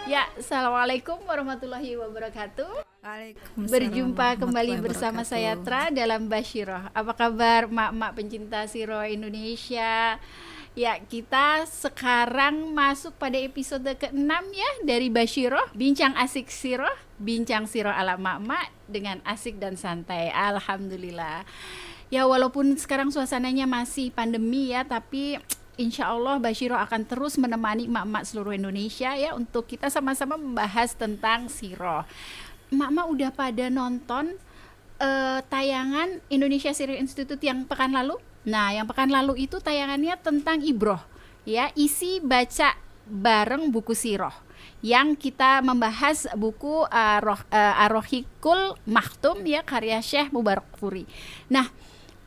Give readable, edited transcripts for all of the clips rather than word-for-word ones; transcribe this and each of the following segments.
Ya, Assalamualaikum warahmatullahi wabarakatuh. Waalaikumsalam Berjumpa kembali warahmatullahi bersama saya wabarakatuh. Tra dalam Basyiroh. Apa kabar mak-mak pencinta siroh Indonesia? Ya, kita sekarang masuk pada episode ke-6 ya dari Basyiroh. Bincang asik siroh, bincang siroh ala mak-mak dengan asik dan santai. Alhamdulillah. Ya, walaupun sekarang suasananya masih pandemi ya, tapi insya Allah Basyiroh akan terus menemani emak-emak seluruh Indonesia ya untuk kita sama-sama membahas tentang siroh. Emak-emak udah pada nonton tayangan Indonesia Siroh Institute yang pekan lalu? Nah, yang pekan lalu itu tayangannya tentang Ibroh ya, isi baca bareng buku siroh yang kita membahas buku Ar-Rahiqul Maktum ya, karya Syekh Mubarak Furi. Nah,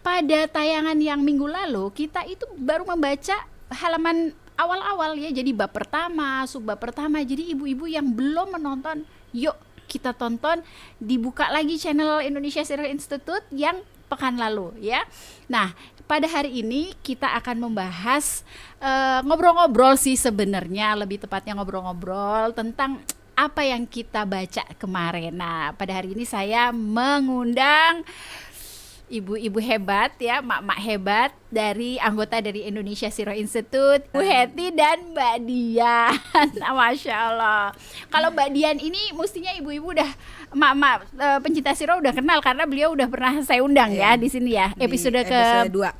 pada tayangan yang minggu lalu kita itu baru membaca halaman awal-awal ya, jadi bab pertama, subbab pertama. Jadi ibu-ibu yang belum menonton, yuk kita tonton, dibuka lagi channel Indonesia Siroh Institute yang pekan lalu ya. Nah, pada hari ini kita akan membahas ngobrol-ngobrol sih sebenarnya, lebih tepatnya ngobrol-ngobrol tentang apa yang kita baca kemarin. Nah, pada hari ini saya mengundang ibu-ibu hebat ya, mak-mak hebat dari anggota dari Indonesia Siroh Institute, Bu Heti dan Mbak Dian. Masya Allah. Kalau Mbak Dian ini mestinya ibu-ibu udah, mak-mak pencinta siroh udah kenal karena beliau udah pernah saya undang ya di sini ya, episode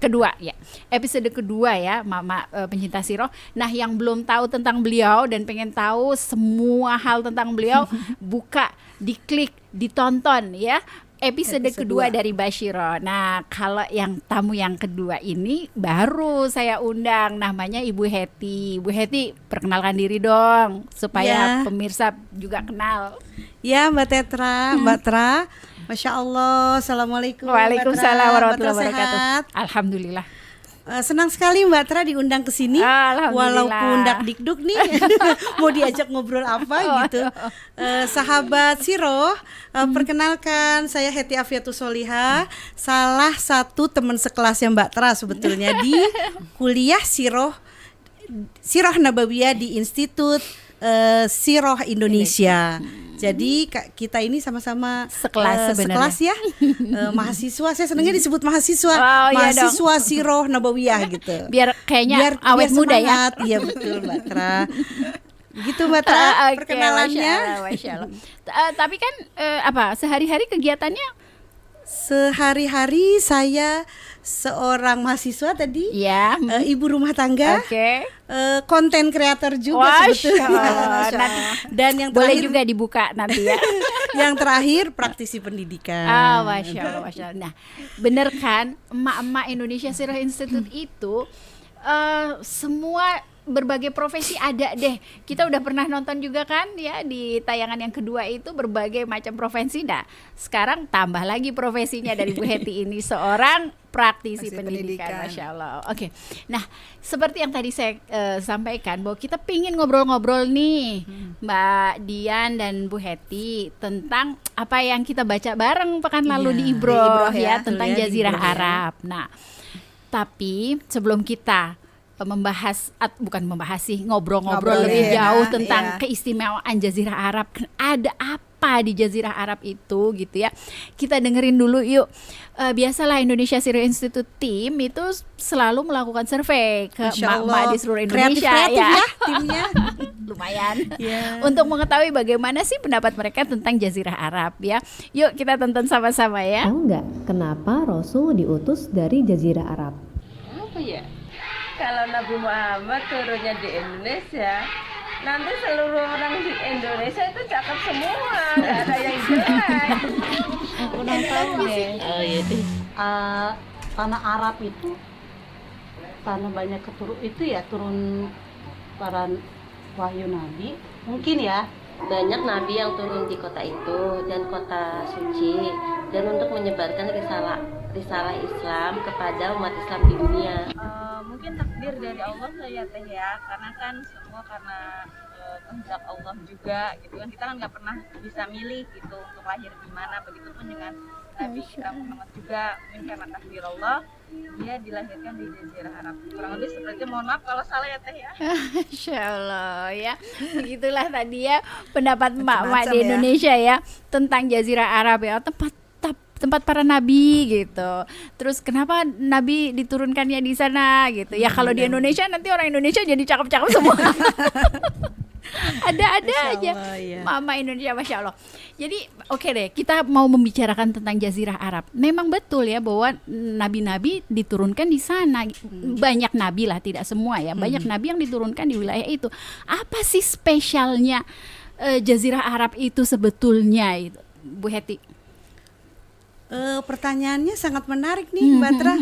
kedua ya, episode kedua ya, mak-mak pencinta siroh. Nah, yang belum tahu tentang beliau dan pengen tahu semua hal tentang beliau, buka, diklik, ditonton ya episode kedua dari Basyiroh. Nah, kalau yang tamu yang kedua ini baru saya undang, namanya Ibu Heti. Ibu Heti, perkenalkan diri dong supaya pemirsa juga kenal. Ya, Mbak Tetra, Mbak Tra. Masya Allah. Assalamualaikum. Waalaikumsalam warahmatullahi Mbak Tra, wabarakatuh. sehat? Alhamdulillah. Senang sekali Mbak Tra diundang ke sini. Walaupun dak-dikduk nih mau diajak ngobrol apa gitu. Sahabat Siroh, perkenalkan saya Heti Afiatus Solihah, salah satu teman sekelasnya Mbak Tra sebetulnya di kuliah Siroh Nabawiyah di Institut Siroh Indonesia. Jadi kita ini sama-sama sekelas ya, mahasiswa. Saya senangnya disebut mahasiswa, mahasiswa Siroh Nabawiyah gitu. Biar kayaknya awet muda ya. Iya betul Mbak Tra. Gitu Mbak Tra perkenalannya. Masya Allah. Tapi kan sehari-hari kegiatannya? Sehari-hari saya seorang mahasiswa tadi, ibu rumah tangga, konten kreator juga sebetulnya. Dan yang boleh juga dibuka nanti ya. Yang terakhir praktisi pendidikan. Masya Allah, Masya Allah. Nah, bener kan emak-emak Indonesia Siroh Institute itu semua berbagai profesi ada deh. Kita udah pernah nonton juga kan ya di tayangan yang kedua itu, berbagai macam profesi. Nah, sekarang tambah lagi profesinya dari Bu Heti ini, seorang praktisi pendidikan. Masya Allah. Oke. Nah, seperti yang tadi saya sampaikan bahwa kita pingin ngobrol-ngobrol nih Mbak Dian dan Bu Heti tentang apa yang kita baca bareng pekan lalu di Ibroh ya, tentang Jazirah Arab. Nah, tapi sebelum kita ngobrol-ngobrol lebih jauh tentang keistimewaan Jazirah Arab, ada apa di Jazirah Arab itu gitu ya, kita dengerin dulu yuk. Biasalah Indonesia Siroh Institute Team itu selalu melakukan survei ke emak-emak di seluruh Indonesia. Kreatif ya timnya. Lumayan untuk mengetahui bagaimana sih pendapat mereka tentang Jazirah Arab ya. Yuk kita tonton sama-sama ya. Tahu nggak kenapa Rasul diutus dari Jazirah Arab? Apa ya? Kalau Nabi Muhammad turunnya di Indonesia, nanti seluruh orang di Indonesia itu cakep semua, nggak ada yang jelek. Kurang tahu deh. Oh iya deh. Tanah Arab itu tanah banyak turun para wahyu Nabi, mungkin ya. Banyak nabi yang turun di kota itu dan kota suci, dan untuk menyebarkan risalah Islam kepada umat Islam di dunia. Mungkin takdir dari Allah ya teh ya, karena kan semua karena kehendak Allah juga gitu kan. Kita kan nggak pernah bisa milih gitu untuk lahir di mana, begitupun dengan Nabi kita Muhammad juga mungkin karena takdir Allah dia dilahirkan di Jazirah Arab. Kurang lebih seperti itu. Mohon maaf kalau salah ya Teh ya. Insya Allah ya. Begitulah tadi ya pendapat emak-emak Macam-macam di ya. Indonesia ya tentang Jazirah Arab ya, tempat para nabi gitu. Terus kenapa nabi diturunkannya di sana gitu. Ya kalau di Indonesia nanti orang Indonesia jadi cakep-cakep semua. Ada aja Allah, ya. mama Indonesia, Masya Allah. Jadi oke deh, kita mau membicarakan tentang Jazirah Arab. Memang betul ya bahwa nabi-nabi diturunkan di sana. Banyak nabi lah, tidak semua ya. Banyak nabi yang diturunkan di wilayah itu. Apa sih spesialnya Jazirah Arab itu sebetulnya itu, Bu Heti? Pertanyaannya sangat menarik nih Mbak Tra.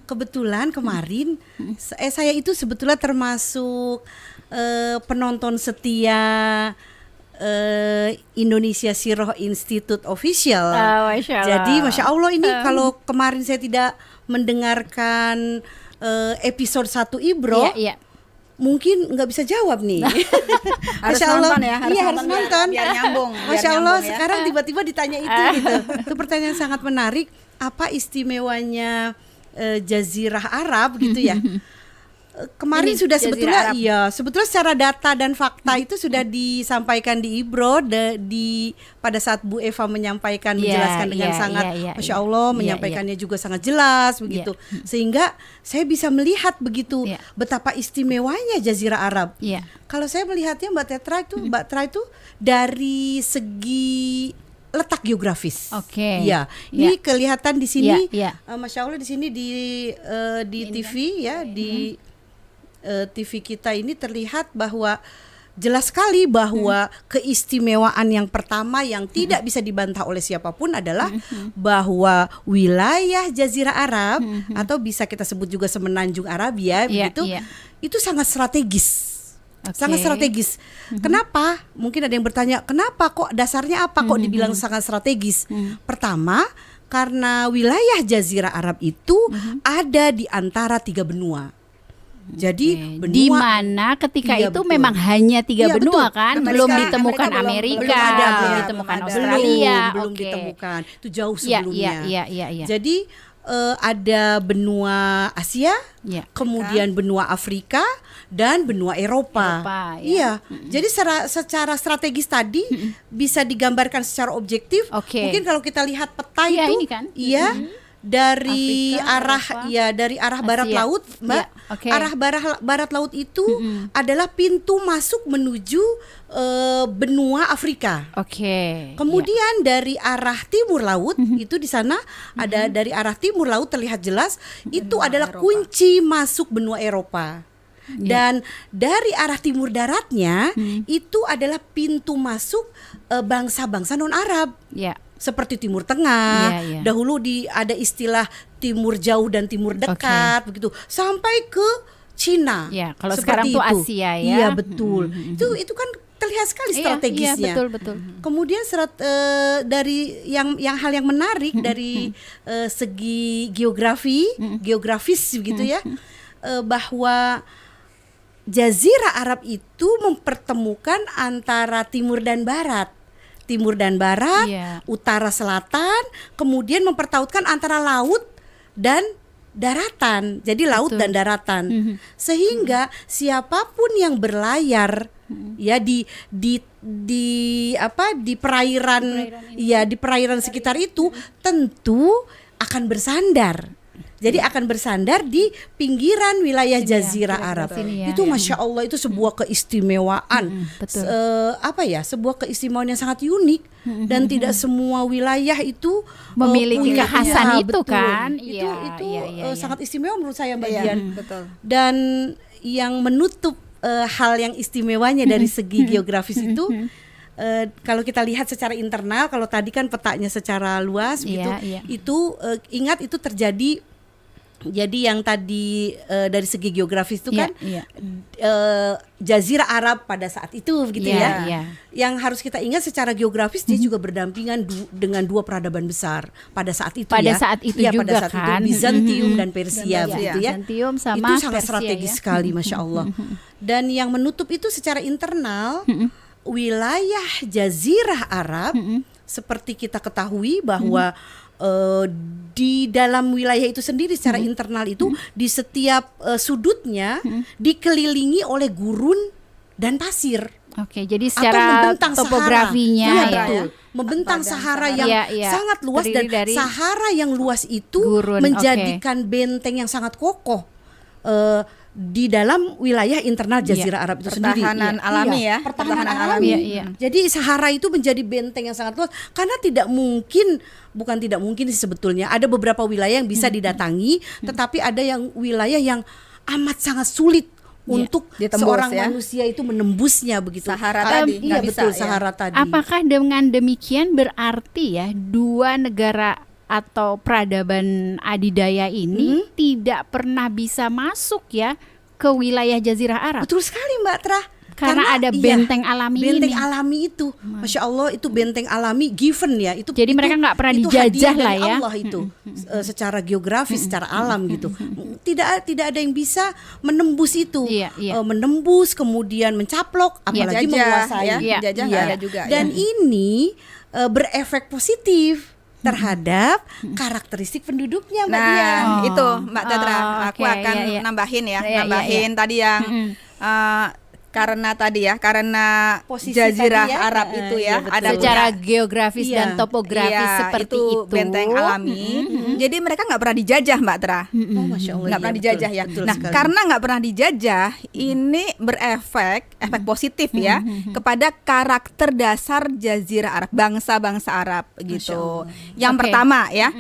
Kebetulan kemarin saya itu sebetulnya termasuk penonton setia Indonesia Siroh Institute Official. Masya Allah. Jadi Masya Allah ini kalau kemarin saya tidak mendengarkan episode 1 Ibro, Iya. mungkin nggak bisa jawab nih. Harus Masya Allah. nonton ya, Iya, harus nonton. biar nyambung. biar Masya Allah, nyambung ya. sekarang tiba-tiba ditanya itu gitu. Itu pertanyaan sangat menarik. Apa istimewanya Jazirah Arab gitu ya? Kemarin Ini sudah Jazirah sebetulnya Arab. iya, sebetulnya secara data dan fakta itu sudah disampaikan di Ibro pada saat Bu Eva menyampaikan menjelaskan dengan sangat Masya Allah, menyampaikannya juga sangat jelas begitu. Sehingga saya bisa melihat begitu betapa istimewanya Jazirah Arab. Iya. Kalau saya melihatnya Mbak Tra itu dari segi letak geografis. Oke. Iya. Ini kelihatan di sini. Iya. Masya Allah di sini di TV ya di TV kita ini terlihat bahwa jelas sekali bahwa keistimewaan yang pertama yang tidak bisa dibantah oleh siapapun adalah bahwa wilayah Jazirah Arab atau bisa kita sebut juga Semenanjung Arabia begitu itu sangat strategis. Sangat strategis. Kenapa? Mungkin ada yang bertanya, kenapa kok dasarnya apa kok dibilang sangat strategis? Pertama, karena wilayah Jazirah Arab itu ada di antara 3 benua. Jadi benua di mana ketika Iya, itu betul. memang hanya 3 Iya, benua betul. kan, Sampai belum sekarang ditemukan Amerika Amerika, belum ada, belum ya, ditemukan belum ada. Australia. belum Oke. ditemukan. Itu jauh Iya, sebelumnya. iya. Jadi ada benua Asia, Iya. kemudian benua Afrika dan benua Eropa. ya. Iya. Jadi secara strategis tadi bisa digambarkan secara objektif. Oke. Mungkin kalau kita lihat peta Iya, itu, ini kan. iya. Dari Afrika, Eropa, dari arah barat Asia. laut, Mbak. Iya, oke. Arah barat laut itu adalah pintu masuk menuju benua Afrika. Oke. Kemudian dari arah timur laut itu di sana ada dari arah timur laut terlihat jelas itu adalah kunci masuk benua Eropa. Dan dari arah timur daratnya itu adalah pintu masuk bangsa-bangsa non-Arab. Iya. Seperti Timur Tengah. Iya. Dahulu ada istilah Timur Jauh dan Timur Dekat begitu sampai ke Cina. Ya, kalau Seperti sekarang tuh itu. Asia ya. Iya, betul. Itu kan terlihat sekali strategisnya. Iya, betul. Kemudian dari hal yang menarik dari segi geografis begitu ya, bahwa Jazirah Arab itu mempertemukan antara timur dan barat, Iya. utara selatan, kemudian mempertautkan antara laut dan daratan. Jadi laut dan daratan. Sehingga siapapun yang berlayar ya di perairan ya di perairan sekitar itu tentu akan bersandar. Jadi akan bersandar di pinggiran wilayah Jazirah Arab. Sini ya, Itu ya. Masya Allah itu sebuah keistimewaan. betul. Sebuah keistimewaan yang sangat unik dan tidak semua wilayah itu Memiliki punya- kekhasan ya, itu betul. kan. Itu Iya. sangat istimewa menurut saya Mbak Iya, Dian. betul. Dan yang menutup hal yang istimewanya dari segi geografis itu kalau kita lihat secara internal, kalau tadi kan petanya secara luas gitu, Iya. itu ingat itu terjadi. Jadi yang tadi dari segi geografis itu kan Iya. Jazirah Arab pada saat itu begitu Iya, ya. iya. Yang harus kita ingat secara geografis dia juga berdampingan dengan 2 peradaban besar pada saat itu Pada ya. saat itu Iya, juga pada saat kan. itu Bizantium dan Persia Dan begitu ya. Bizantium sama itu sangat Persia, strategis ya. sekali Masya Allah. Dan yang menutup itu secara internal wilayah Jazirah Arab seperti kita ketahui bahwa di dalam wilayah itu sendiri secara internal itu di setiap sudutnya dikelilingi oleh gurun dan pasir. Oke, jadi Atau secara membentang topografinya Sahara. Iya, ya. betul. Membentang Sahara yang sangat luas, Terdiri dan dari Sahara yang luas itu gurun, menjadikan benteng yang sangat kokoh di dalam wilayah internal Jazirah Arab itu sendiri. Pertahanan alami ya. Pertahanan alami. Iya. Jadi Sahara itu menjadi benteng yang sangat luas karena bukan tidak mungkin sih sebetulnya. Ada beberapa wilayah yang bisa didatangi, tetapi ada yang wilayah yang amat sangat sulit untuk ditembus, seorang ya. manusia itu menembusnya begitu. Sahara tadi, Iya nggak bisa, betul, ya. Sahara tadi. Apakah dengan demikian berarti ya dua negara atau peradaban adidaya ini tidak pernah bisa masuk ya ke wilayah Jazirah Arab? Betul sekali Mbak Tra. Karena ada benteng alami benteng ini. alami itu, Masya Allah, itu benteng alami given ya. Jadi mereka nggak pernah itu dijajah hadiah lah dari ya. Allah itu secara geografis, secara alam gitu. Tidak ada yang bisa menembus itu, Iya. menembus kemudian mencaplok, apalagi Jajah, menguasai. ya. Iya. Jajah nggak ada juga. Dan ini berefek positif terhadap karakteristik penduduknya, Mbak Dia. Nah, itu Mbak Tetra, aku oke, akan iya. nambahin ya, Iya, nambahin tadi yang karena Posisi Jazirah tadi ya. Arab itu ya, Iya, betul. ada Secara punya- geografis dan Iya. topografis iya, seperti itu itu. benteng alami. Jadi mereka nggak pernah dijajah, Mbak Tra. Oh, Masya Allah, Nggak iya, pernah betul, dijajah ya. betul Nah, sekali. karena nggak pernah dijajah, ini berefek positif ya kepada karakter dasar Jazirah Arab, bangsa-bangsa Arab gitu. Yang Oke. pertama ya,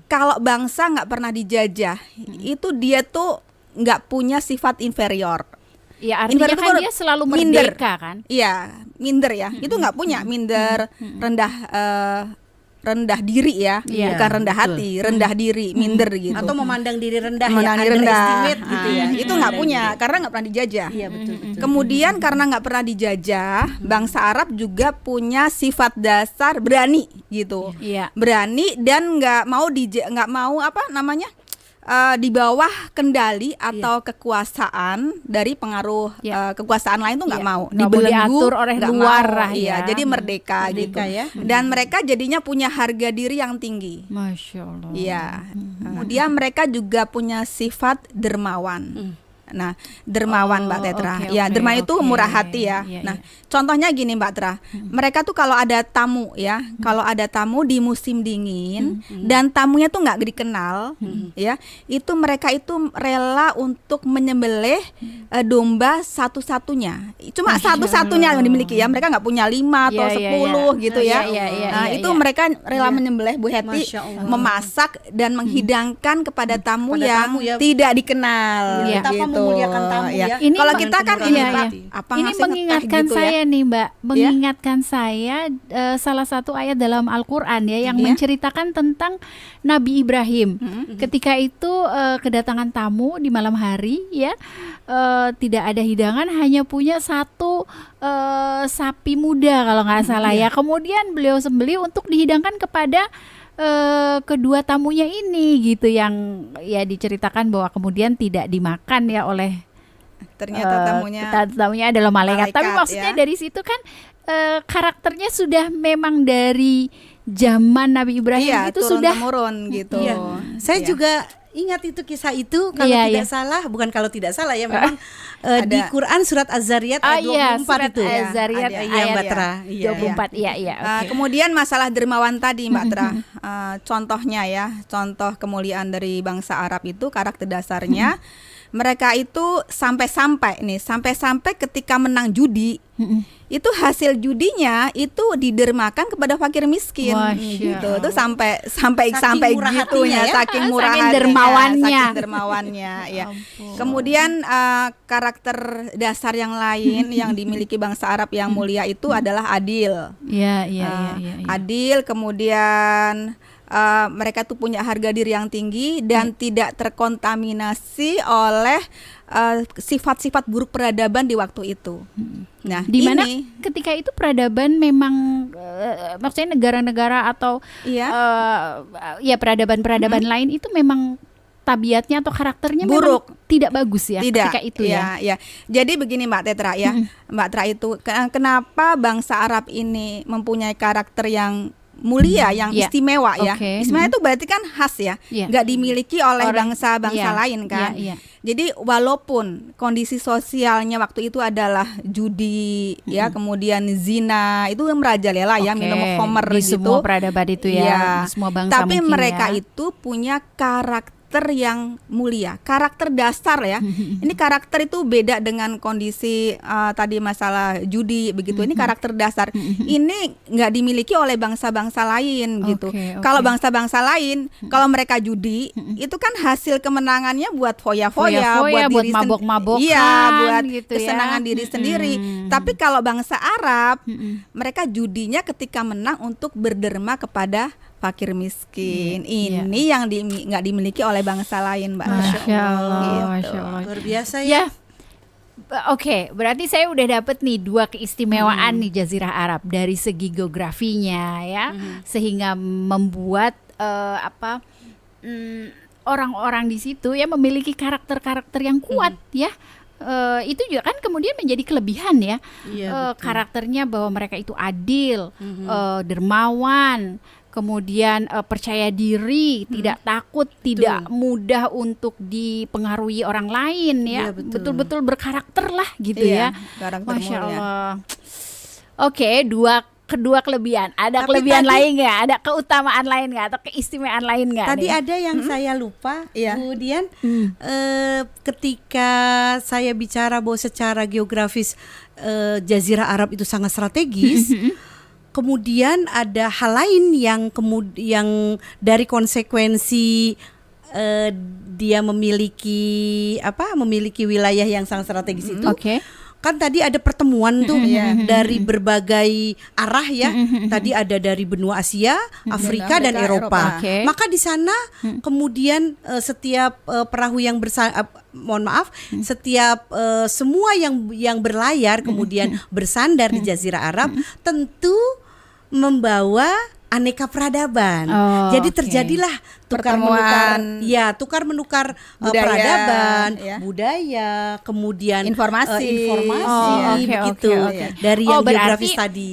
kalau bangsa nggak pernah dijajah, itu dia tuh nggak punya sifat inferior. Ya artinya Inferior itu kan dia selalu minder. merdeka kan. Iya, minder ya. Itu nggak punya minder, rendah diri ya, Iya. bukan rendah hati, rendah diri, minder gitu. Atau memandang diri rendah, Memandang ya, diri rendah. underestimate gitu ya. Itu nggak punya karena nggak pernah dijajah. Iya, betul. Kemudian karena nggak pernah dijajah, bangsa Arab juga punya sifat dasar berani gitu, Iya. berani dan nggak mau apa namanya di bawah kendali atau kekuasaan dari pengaruh Iya. kekuasaan lain tuh nggak Iya. mau Nggak mau diatur oleh nggak luar mau. lah Iya, ya. jadi merdeka gitu. ya. Dan mereka jadinya punya harga diri yang tinggi. Masya Allah. Iya. Kemudian mereka juga punya sifat dermawan. Nah, dermawan Mbak Tetra. oke, Ya, oke, dermawan itu oke. murah hati ya. Iya, Nah, iya. contohnya gini Mbak Tetra. Mereka tuh kalau ada tamu ya, kalau ada tamu di musim dingin dan tamunya tuh nggak dikenal, ya, itu mereka itu rela untuk menyembelih domba satu-satunya. Cuma satu-satunya yang dimiliki ya. Mereka nggak punya 5 atau Iya, iya, 10 iya. gitu Iya, ya. iya, iya, Nah, iya, itu iya. mereka rela menyembelih Bu Heti, Masya Allah. memasak dan menghidangkan kepada tamu Kepada yang tamu ya. tidak dikenal. Iya. Betapa memuliakan tamu ya. Ini Kalau meng- kita kan dengan ini kemurahan Pak, hati. apa Ini ngasih ngeteh mengingatkan gitu ya. saya nih Mbak, mengingatkan saya salah satu ayat dalam Al-Quran ya yang Iya. menceritakan tentang Nabi Ibrahim. Ketika itu kedatangan tamu di malam hari ya, tidak ada hidangan, hanya punya satu sapi muda kalau nggak salah ya. Kemudian beliau sembelih untuk dihidangkan kepada kedua tamunya ini gitu, yang ya diceritakan bahwa kemudian tidak dimakan ya oleh Ternyata tamunya adalah malaikat. Tapi malaikat, maksudnya ya. dari situ kan karakternya sudah memang dari zaman Nabi Ibrahim iya, itu turun sudah temurun gitu. Iya. Saya Iya. juga ingat itu kisah itu kalau Iya, tidak iya. salah, bukan kalau tidak salah ya, memang di Ada. Quran surat Az-Zariyat ayat 24 surat itu. Az-Zariyat Iya, ayat Mbak Tra. Iya, 24 iya oke. Kemudian masalah dermawan tadi Mbak Tra, contohnya ya, contoh kemuliaan dari bangsa Arab itu karakter dasarnya mereka itu sampai-sampai ketika menang judi itu hasil judinya itu didermakan kepada fakir miskin Masya gitu. Allah. Itu sampai Saking murah gitunya, hatinya ya. saking murah Saking hatinya, dermawannya. saking dermawannya ya. Kemudian karakter dasar yang lain yang dimiliki bangsa Arab yang mulia itu adalah adil. Iya. Adil, kemudian mereka tuh punya harga diri yang tinggi dan tidak terkontaminasi oleh sifat-sifat buruk peradaban di waktu itu. Nah, Di mana ini ketika itu peradaban memang maksudnya negara-negara atau iya, ya peradaban-peradaban lain itu memang tabiatnya atau karakternya buruk, memang tidak bagus ya tidak ketika itu ya. ya. Jadi begini Mbak Tetra ya, Mbak Tetra itu kenapa bangsa Arab ini mempunyai karakter yang mulia, yang Ya. istimewa ya. Oke. Istimewa itu berarti kan khas ya, Ya. nggak dimiliki oleh Orang- bangsa-bangsa ya. lain kan. Ya, ya. Jadi walaupun kondisi sosialnya waktu itu adalah judi ya, kemudian zina, itu yang merajalela ya, Oke, minum khamar di gitu. semua peradaban itu ya, Iya. di semua bangsa Tapi mungkin mereka ya. itu punya karakter yang mulia, karakter dasar ya. Ini karakter itu beda dengan kondisi tadi masalah judi begitu. Ini karakter dasar. Ini nggak dimiliki oleh bangsa-bangsa lain gitu. Oke, oke. Kalau bangsa-bangsa lain, kalau mereka judi, itu kan hasil kemenangannya buat foya-foya, Foya-foya, buat diri mabok-mabokan, iya, buat gitu ya. kesenangan diri sendiri. Mm-mm. Tapi kalau bangsa Arab, mereka judinya ketika menang untuk berderma kepada fakir miskin. Iya, Ini yang nggak dimiliki oleh bangsa lain, Mbak. Masya Allah, Gitu. Masya Allah. Luar biasa ya. Ya, oke, berarti saya udah dapet nih 2 keistimewaan nih Jazirah Arab dari segi geografinya ya, sehingga membuat orang-orang di situ ya memiliki karakter-karakter yang kuat ya. Itu juga kan kemudian menjadi kelebihan ya. Iya, betul. Karakternya bahwa mereka itu adil, dermawan, kemudian percaya diri, tidak takut, tidak mudah untuk dipengaruhi orang lain ya. Iya, betul. Betul-betul berkarakter lah gitu Iya, ya. karakter Masya mulia. Allah. Oke, kedua kelebihan. Ada Tapi kelebihan tadi- lain nggak? Ada keutamaan lain nggak? Atau keistimewaan lain nggak? Tadi nih? ada yang saya lupa, Iya. kemudian ketika saya bicara bahwa secara geografis Jazirah Arab itu sangat strategis, kemudian ada hal lain yang dari konsekuensi dia memiliki wilayah yang sangat strategis itu. Oke. Kan tadi ada pertemuan tuh dari berbagai arah ya. Tadi ada dari benua Asia, Afrika dan Afrika, Eropa. Eropa. Oke. Maka di sana kemudian setiap perahu yang setiap semua yang berlayar kemudian bersandar di Jazirah Arab tentu membawa aneka peradaban. Oh, Jadi oke. terjadilah tukar menukar Budaya, budaya, ya. budaya, kemudian Informasi. Oh, oke, begitu. oke, oke. Dari Oh, yang berarti, geografis tadi.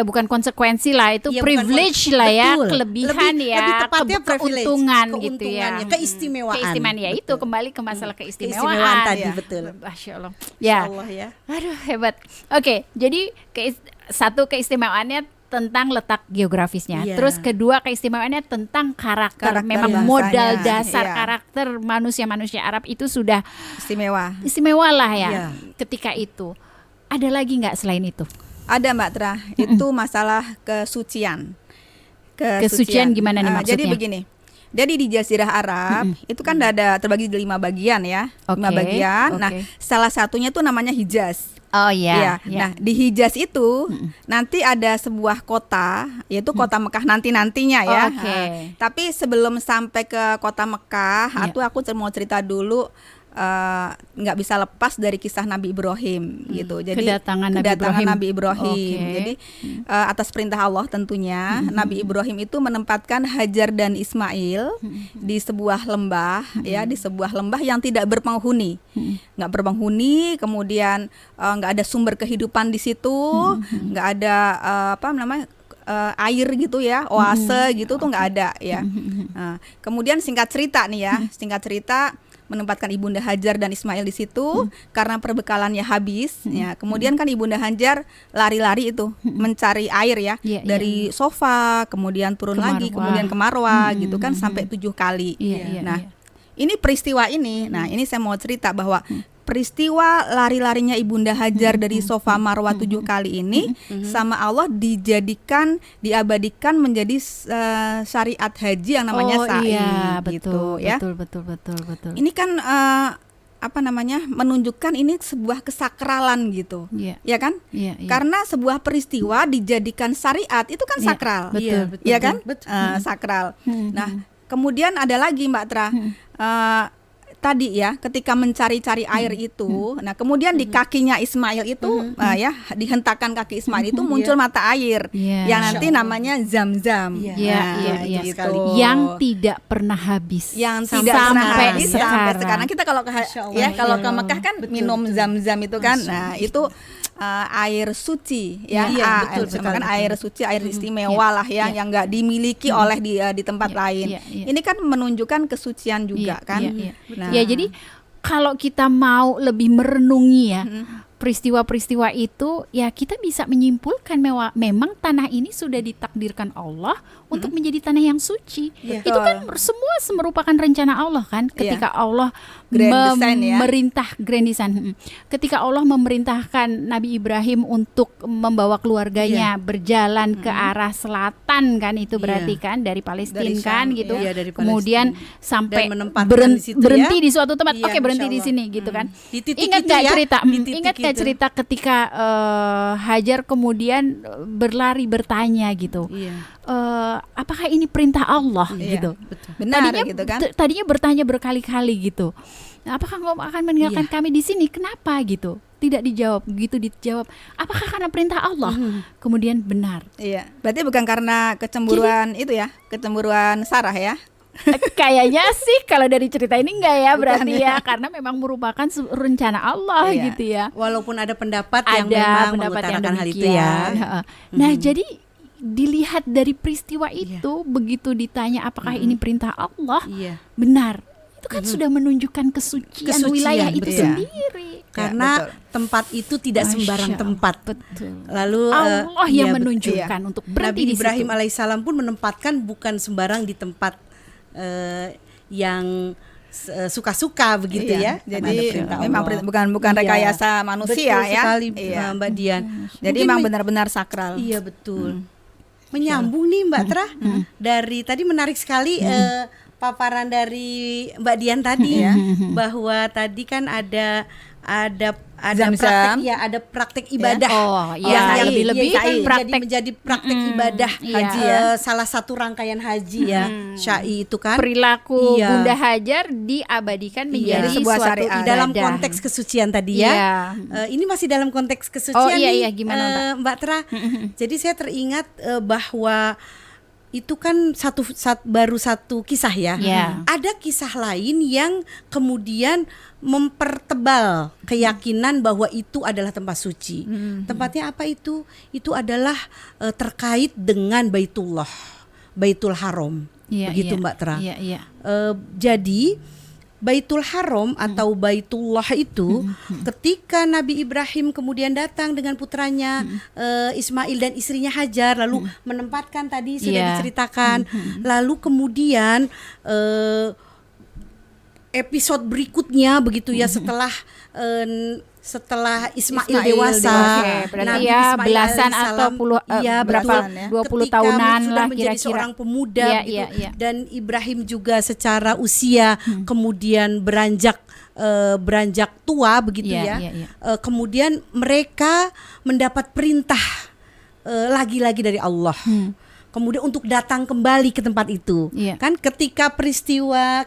bukan konsekuensi lah, itu Iya, bukan privilege lah ya, betul. kelebihan Lebih- ya, lebih tepatnya privilege, keuntungan gitu ya. keuntungannya, keistimewaan. Keistimewaan ya, itu Betul. kembali ke masalah keistimewaan. Keistimewaan tadi, Ya. betul. Masya Allah. Insya Ya. Allah ya. Aduh, hebat. Oke, jadi satu keistimewaannya tentang letak geografisnya. Iya. Terus kedua keistimewaannya tentang karakter. Karakter Memang bahasanya, modal dasar iya. karakter manusia-manusia Arab itu sudah Istimewa. istimewa lah ya Iya. ketika itu. Ada lagi nggak selain itu? Ada Mbak Tra, itu masalah kesucian. Kesucian gimana nih maksudnya? Jadi begini. Jadi di Jazirah Arab itu kan ada terbagi di 5 bagian ya, 5 Oke, bagian. oke. Nah, salah satunya tuh namanya Hijaz. Oh Iya. ya. Nah, di Hijaz itu nanti ada sebuah kota, yaitu kota Mekah nantinya ya. Oke. Nah, tapi sebelum sampai ke kota Mekah, Iya. aku mau cerita dulu. Nggak bisa lepas dari kisah Nabi Ibrahim gitu. Jadi Kedatangan Nabi Ibrahim. Oke. Jadi atas perintah Allah tentunya Nabi Ibrahim itu menempatkan Hajar dan Ismail di sebuah lembah ya, di sebuah lembah yang tidak berpenghuni. Nggak berpenghuni, kemudian nggak ada sumber kehidupan di situ, nggak ada air gitu ya, oase gitu tuh nggak ada ya. Nah, kemudian singkat cerita nih ya, menempatkan Ibunda Hajar dan Ismail di situ karena perbekalannya habis ya. Kemudian kan Ibunda Hajar lari-lari itu mencari air ya, Iya, dari sofa, kemudian turun Ke lagi, Marwah. kemudian ke Marwah gitu kan sampai 7 kali. Iya, Nah, iya. ini peristiwa ini. Nah, ini saya mau cerita bahwa peristiwa lari-larinya Ibunda Hajar dari sofa Marwah 7 kali ini sama Allah diabadikan menjadi syariat haji yang namanya sa'i iya, gitu betul, ya. betul. Ini kan menunjukkan ini sebuah kesakralan gitu. Iya. Ya kan? Iya, iya. Karena sebuah peristiwa dijadikan syariat itu kan Iya, sakral. betul, betul, Iya kan? betul. Sakral. Nah, kemudian ada lagi Mbak Tra. Tadi ya, ketika mencari-cari air itu, nah kemudian di kakinya Ismail itu, ya dihentakkan kaki Ismail itu muncul mata air, Iya. yang nanti namanya Zam-Zam. Iya. Iya, Nah, iya, iya. gitu. Yang tidak pernah habis. Yang Sampai tidak pernah sampai habis sekarang. sampai sekarang. Kita kalau ke Masya Allah, ya kalau iya. ke Mekah kan Betul, minum betul. Zam-Zam itu kan. Masya Nah, itu air suci ya, Iya, betul sekali. kan air suci, air istimewa lah ya, yang nggak dimiliki oleh di tempat lain. Ini kan menunjukkan kesucian juga kan. Nah, Ya, jadi kalau kita mau lebih merenungi ya peristiwa-peristiwa itu, ya kita bisa menyimpulkan memang tanah ini sudah ditakdirkan Allah untuk menjadi tanah yang suci. Iya. Itu kan semua merupakan rencana Allah kan, ketika Allah Grand design ya. grand design. Ketika Allah memerintahkan Nabi Ibrahim untuk membawa keluarganya berjalan ke arah selatan kan, itu berarti kan dari Palestina Dari kan Syam, gitu. iya, dari Kemudian Palestina. sampai Dan menempatkan di situ berhenti ya. di suatu tempat. Iya, Oke, berhenti Masya di Allah. sini gitu kan. Di titik Ingat itu nggak ya, cerita? di titik Ingat nggak itu. cerita ketika Hajar kemudian berlari bertanya gitu. Iya. Apakah ini perintah Allah Iya, gitu? Betul. benar gitu kan. Tadinya bertanya berkali-kali gitu. Nah, apakah engkau akan meninggalkan kami di sini? Kenapa gitu? Tidak dijawab, begitu dijawab. Apakah karena perintah Allah? Kemudian benar. Iya, berarti bukan karena kecemburuan itu ya, kecemburuan Sarah ya. Kayaknya sih kalau dari cerita ini enggak ya, Bukan berarti ya. ya, karena memang merupakan rencana Allah Iya. gitu ya. Walaupun ada pendapat yang Ada memang pendapat yang mengutarakan hal itu demikian. ya. Heeh. Nah, jadi dilihat dari peristiwa itu, begitu ditanya apakah ini perintah Allah, Iya. benar. Itu kan sudah menunjukkan kesucian wilayah itu betul. sendiri. Karena betul. tempat itu tidak Masya sembarang Allah, tempat. betul. Lalu Allah iya, yang betul. menunjukkan untuk berhenti Nabi di Ibrahim situ. alaihissalam pun menempatkan bukan sembarang di tempat yang suka-suka begitu Iya, ya. jadi Karena ada perintah memang Allah. bukan Iya. rekayasa manusia Betul ya. sekali, Iya. Mbak Dian. Jadi Mungkin memang benar-benar sakral. Iya betul. Menyambung nih Mbak Tra dari tadi menarik sekali paparan dari Mbak Dian tadi bahwa tadi kan ada Zam-zam. praktek ya, ada praktek ibadah. Oh, iya, yang lebih-lebih kan praktek menjadi praktek ibadah iya. salah satu rangkaian haji ya, syai itu kan. Perilaku Iya. Bunda Hajar diabadikan menjadi sebuah suatu syariat. ibadah. Dalam konteks kesucian tadi ya. Iya. Ini masih dalam konteks kesucian Oh, iya, nih, iya. Gimana, Mbak Tra. Jadi saya teringat bahwa itu kan baru satu kisah ya. Iya. Ada kisah lain yang kemudian mempertebal keyakinan bahwa itu adalah tempat suci. Tempatnya apa itu? Itu adalah terkait dengan Baitul Haram. Iya, Begitu iya. Mbak Tra. Iya, iya. Jadi Baitul Haram atau Baitullah itu ketika Nabi Ibrahim kemudian datang dengan putranya Ismail dan istrinya Hajar, lalu menempatkan tadi sudah Iya. diceritakan, lalu kemudian episode berikutnya begitu ya, setelah Ismail dewasa, Oke, berarti ya Ismail belasan alaihissalam, atau iya, berapa betul. 20 Ketika tahunan sudah lah menjadi kira-kira. seorang pemuda Iya, begitu, iya, iya. dan Ibrahim juga secara usia kemudian beranjak tua begitu Iya, ya. iya, iya. Kemudian mereka mendapat perintah lagi-lagi dari Allah. Kemudian untuk datang kembali ke tempat itu. Iya. Kan ketika peristiwa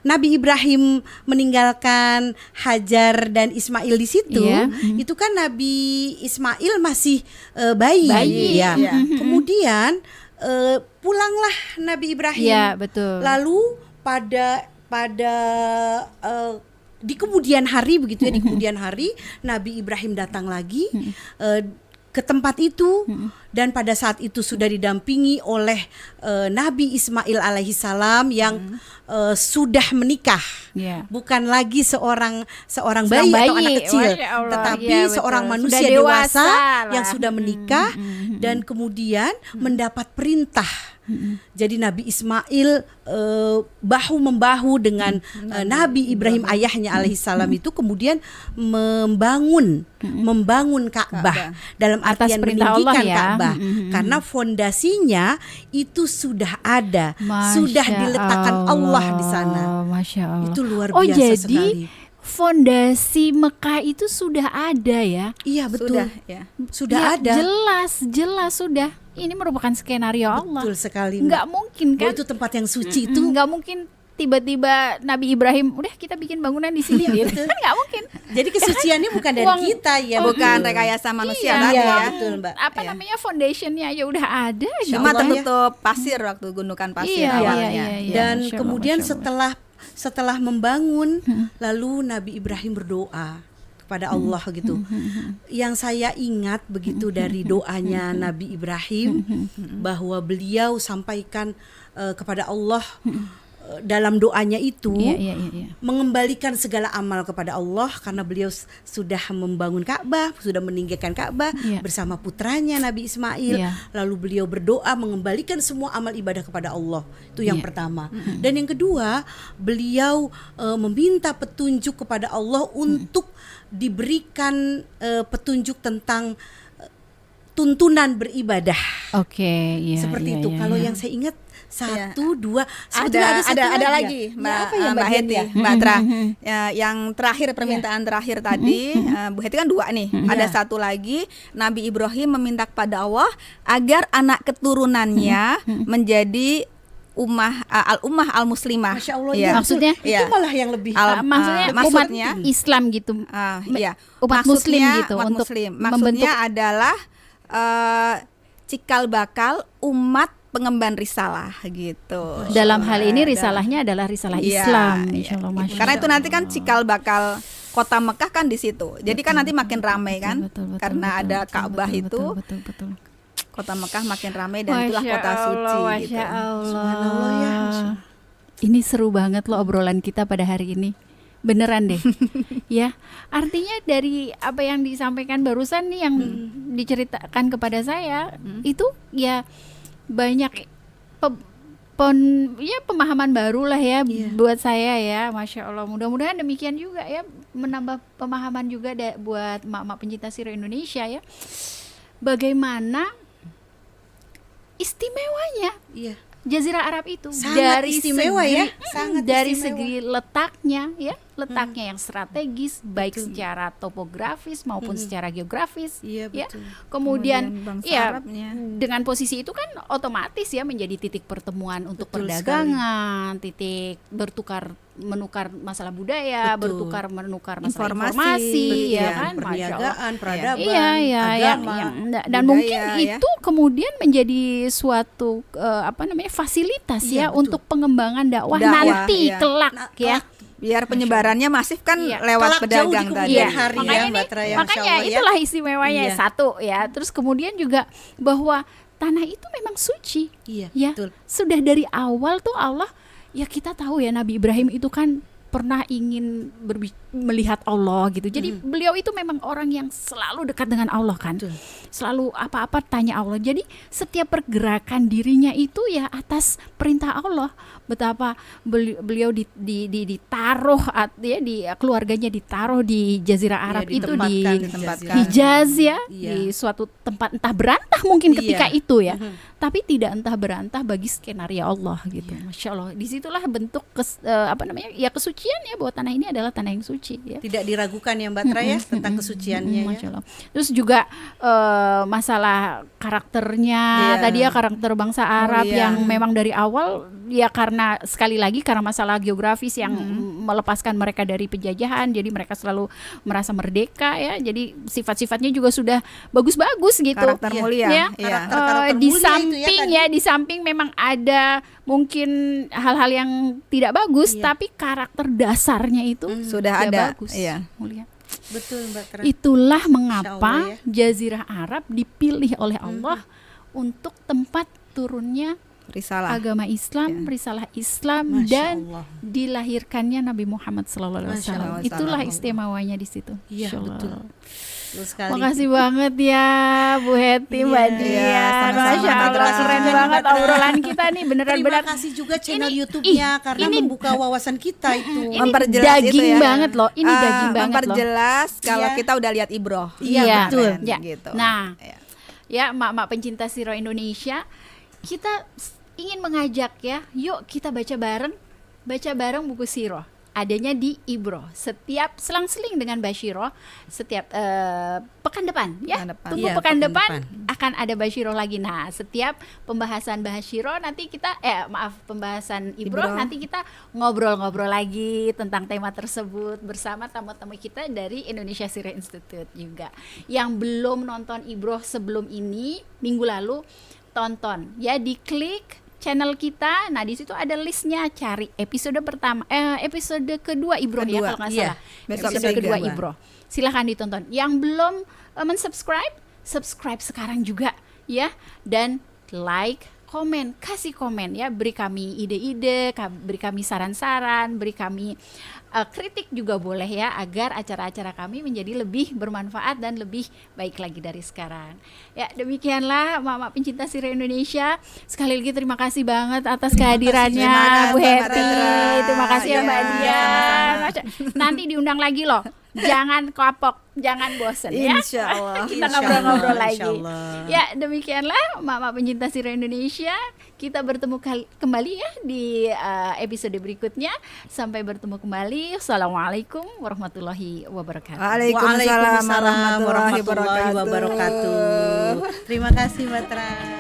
Nabi Ibrahim meninggalkan Hajar dan Ismail di situ, Iya. itu kan Nabi Ismail masih bayi, ya. Iya. Kemudian pulanglah Nabi Ibrahim. Iya, betul. Lalu pada di kemudian hari begitu ya, di kemudian hari Nabi Ibrahim datang lagi ke tempat itu, dan pada saat itu sudah didampingi oleh Nabi Ismail alaihissalam yang sudah menikah. Iya. Bukan lagi seorang bayi atau anak kecil, Masya Allah. tetapi Iya, betul. seorang manusia Sudah dewasa dewasa yang lah. sudah menikah dan kemudian mendapat perintah. Jadi Nabi Ismail bahu membahu dengan Nabi Ibrahim ayahnya alaihissalam itu kemudian membangun Ka'bah, dalam Atas artian perintah Allah meninggikan ya. Ka'bah, karena fondasinya itu sudah ada, sudah Masya diletakkan Allah di sana. Masya Allah. Itu luar Oh, biasa jadi sekali. fondasi Mekah itu sudah ada ya? Iya betul, Sudah ya. sudah Ya, ada. jelas sudah. Ini merupakan skenario Allah. Betul sekali. Mbak. Nggak mungkin Bahwa kan? itu tempat yang suci itu. Nggak mungkin tiba-tiba Nabi Ibrahim, udah kita bikin bangunan di sini. Iya, gitu. betul. Kan nggak mungkin. Jadi kesuciannya bukan dari Uang- kita ya, Bukan betul. rekayasa manusia Iya, tadi Iya, ya. betul Mbak. Apa Iya. namanya, foundationnya aja udah ada. Cuma Allah ya. tertutup pasir waktu gundukan pasir Iya, awalnya. iya, iya. Dan Masya Allah, kemudian Masya Allah. setelah setelah membangun, lalu Nabi Ibrahim berdoa kepada Allah gitu. Yang saya ingat begitu dari doanya Nabi Ibrahim, bahwa beliau sampaikan kepada Allah dalam doanya itu, mengembalikan segala amal kepada Allah, karena beliau sudah membangun Ka'bah, sudah meninggikan Ka'bah bersama putranya Nabi Ismail. Lalu beliau berdoa mengembalikan semua amal ibadah kepada Allah. Itu yang pertama. Dan yang kedua, beliau meminta petunjuk kepada Allah untuk diberikan petunjuk tentang tuntunan beribadah. Seperti itu. Kalau yang saya ingat satu, dua, ada lagi Mbak Heti, Mbak Tra. Yang terakhir, permintaan terakhir tadi, Bu Heti kan 2 nih. Ada satu lagi, Nabi Ibrahim meminta kepada Allah agar anak keturunannya menjadi al-ummah al-muslimah. Masya Allah, ya. Maksudnya itu malah yang lebih maksudnya umat Islam gitu. Umat muslim gitu, umat untuk muslim. Maksudnya adalah cikal bakal umat pengemban risalah gitu. Dalam hal ini risalahnya adalah risalah Islam, insyaallah. Karena itu nanti kan cikal bakal kota Mekah kan di situ. Jadi kan nanti makin ramai kan, karena ada Ka'bah itu. Betul. Kota Mekah makin ramai dan itulah kota suci gitu. Masya Allah. Subhanallah ya. Ini seru banget loh obrolan kita pada hari ini. Beneran deh. Ya, artinya dari apa yang disampaikan barusan nih, yang diceritakan kepada saya, itu ya banyak pemahaman baru lah ya buat saya ya. Masya Allah, mudah-mudahan demikian juga ya, menambah pemahaman juga buat mak-mak pencinta sirah Indonesia ya, bagaimana istimewanya Jazirah Arab itu. Sangat dari istimewa segi, ya, sangat dari istimewa. segi letaknya ya, letaknya yang strategis, baik secara topografis maupun secara geografis. Iya, ya. betul. Kemudian bangsa ya Arabnya. dengan posisi itu kan otomatis ya menjadi titik pertemuan untuk Betul perdagangan, titik menukar masalah budaya, Betul. menukar masalah Informasi, informasi Betul, ya kan, Masya Allah. perniagaan, peradaban, agama, dan budaya, mungkin ya. itu kemudian menjadi suatu fasilitas ya betul. untuk pengembangan dakwah Dakwah, nanti iya. kelak ya. Biar penyebarannya masif kan lewat Kelak pedagang jauh di tadi. kemudian hari makanya ya, Mbak Tra, ya, Masya makanya Allah, ya. itulah istimewanya Iya. satu ya. Terus kemudian juga bahwa tanah itu memang suci. Iya, Ya, betul. sudah dari awal tuh Allah, ya kita tahu ya Nabi Ibrahim itu kan pernah ingin melihat Allah gitu. Jadi beliau itu memang orang yang selalu dekat dengan Allah kan. Betul. Selalu apa-apa tanya Allah. Jadi setiap pergerakan dirinya itu ya atas perintah Allah. Betapa beliau ditaruh ya, di keluarganya ditaruh di Jazirah Arab itu, di ditempatkan. Hijaz ya, Iya. di suatu tempat entah berantah mungkin ketika Iya. itu ya. Tapi tidak entah berantah bagi skenario Allah gitu. Masya Allah. Disitulah bentuk kesucian ya, bahwa tanah ini adalah tanah yang suci ya. Tidak diragukan ya Mbak Tra ya tentang kesuciannya ya. Masya Allah. Terus juga masalah karakternya tadi ya, karakter bangsa Arab yang memang dari awal ya, karena sekali lagi karena masalah geografis yang melepaskan mereka dari penjajahan, jadi mereka selalu merasa merdeka ya. Jadi sifat-sifatnya juga sudah bagus-bagus gitu. Karakter mulia. Ya. Iya. Karakter Di mulia itu samping tadi. di samping memang ada mungkin hal-hal yang tidak bagus, tapi karakter dasarnya itu Sudah ya ada. bagus, Iya. mulia. Betul Mbak Tra. Itulah Masya mengapa Allah, Jazirah Arab dipilih oleh Allah untuk tempat turunnya Risalah. agama Islam, risalah Islam, Masya dan Allah. dilahirkannya Nabi Muhammad SAW. Masya Allah. Itulah istimewanya di situ. Iya, Masya Allah. betul. Betul sekali. Makasih banget ya Bu Heti, Mbak Iya, Dian. sama-sama, Masya Mbak Allah, Tra. keren banget obrolan kita nih, beneran Terima benar. kasih juga channel Ini- YouTube-nya karena ini- membuka wawasan kita itu. Ini Memperjelas daging itu ya. banget loh, ini daging banget loh. Memperjelas kalau Iya. kita udah lihat ibroh. Iya, betul. Ya. Gitu. Nah, Iya. ya mak-mak pencinta sirah Indonesia, kita ingin mengajak ya, yuk kita baca bareng buku sirah. Adanya di Ibroh. Setiap selang-seling dengan Basyiroh, setiap pekan depan ya. Pekan depan. Tunggu Iya, pekan pekan depan depan. akan ada Basyiroh lagi. Nah, setiap pembahasan Basyiroh nanti kita pembahasan Ibroh Ibroh. nanti kita ngobrol-ngobrol lagi tentang tema tersebut bersama tamu-tamu kita dari Indonesia Sirah Institute juga. Yang belum nonton Ibroh sebelum ini, minggu lalu, tonton ya, diklik channel kita. Nah, di situ ada listnya. Cari episode pertama, episode kedua Ibro ya kalau nggak salah. Besok Episode kedua ketiga. Ibro. Silahkan ditonton. Yang belum mensubscribe, subscribe sekarang juga ya. Dan like, komen, kasih komen ya, beri kami ide-ide, beri kami saran-saran, beri kami kritik juga boleh ya, agar acara-acara kami menjadi lebih bermanfaat dan lebih baik lagi dari sekarang. Ya, demikianlah Mak-mak pencinta Siro Indonesia. Sekali lagi terima kasih banget atas kehadirannya Bu Heti. Terima kasih ya Mbak Dian. Nanti diundang lagi loh. Jangan kapok, jangan bosen ya. Insya Allah. Kita ngobrol-ngobrol lagi. Insyaallah. Ya, demikianlah Mak-mak pencinta Siro Indonesia. Kita bertemu kembali ya di episode berikutnya. Sampai bertemu kembali. Assalamualaikum warahmatullahi wabarakatuh. Waalaikumsalam warahmatullahi warahmatullahi wabarakatuh. Terima kasih Mbak Tra.